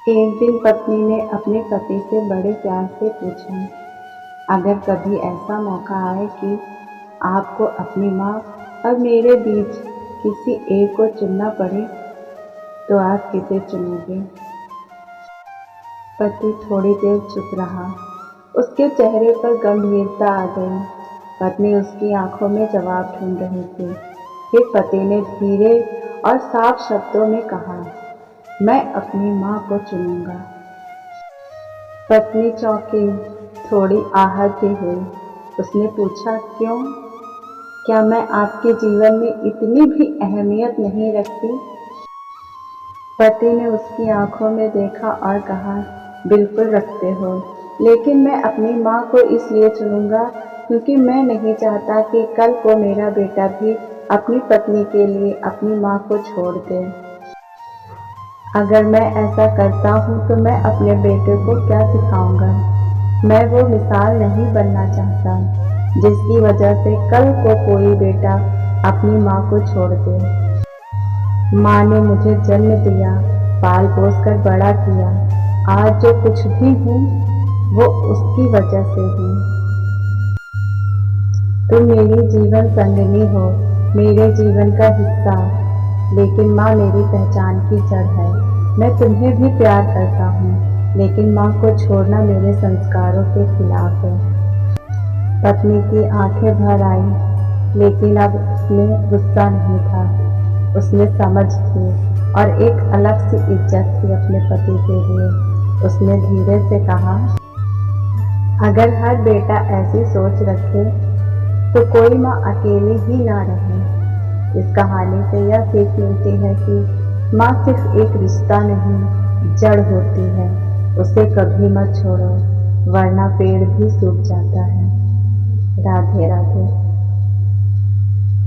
एक दिन पत्नी ने अपने पति से बड़े प्यार से पूछा, अगर कभी ऐसा मौका आए कि आपको अपनी माँ और मेरे बीच किसी एक को चुनना पड़े तो आप किसे चुनोगे? पति थोड़ी देर चुप रहा। उसके चेहरे पर गंभीरता आ गई। पत्नी उसकी आंखों में जवाब ढूंढ रही थी। फिर पति ने धीरे और साफ शब्दों में कहा, मैं अपनी माँ को चुनूंगा। पत्नी चौंकी, थोड़ी आहत भी हुई। उसने पूछा, क्यों? क्या मैं आपके जीवन में इतनी भी अहमियत नहीं रखती? पति ने उसकी आंखों में देखा और कहा, बिल्कुल रखते हो, लेकिन मैं अपनी माँ को इसलिए चुनूंगा क्योंकि मैं नहीं चाहता कि कल को मेरा बेटा भी अपनी पत्नी के लिए अपनी माँ को छोड़ दे। अगर मैं ऐसा करता हूँ तो मैं अपने बेटे को क्या सिखाऊंगा? मैं वो मिसाल नहीं बनना चाहता जिसकी वजह से कल को कोई बेटा अपनी माँ को छोड़ दे। माँ ने मुझे जन्म दिया, पाल पोस कर बड़ा किया। आज जो कुछ भी हूँ वो उसकी वजह से हूँ। तुम मेरी जीवन संगिनी हो, मेरे जीवन का हिस्सा, लेकिन माँ मेरी पहचान की जड़ है। मैं तुम्हें भी प्यार करता हूँ, लेकिन माँ को छोड़ना मेरे संस्कारों के खिलाफ है। पत्नी की आंखें भर आई, लेकिन अब उसमें गुस्सा नहीं था, उसमें समझ थी और एक अलग सी इज्जत थी अपने पति के लिए। उसने धीरे से कहा, अगर हर बेटा ऐसी सोच रखे तो कोई माँ अकेली ही ना रहे। इस कहानी से यह सीख मिलती है कि माँ सिर्फ एक रिश्ता नहीं, जड़ होती है। उसे कभी मत छोड़ो, वरना पेड़ भी सूख जाता है। राधे राधे।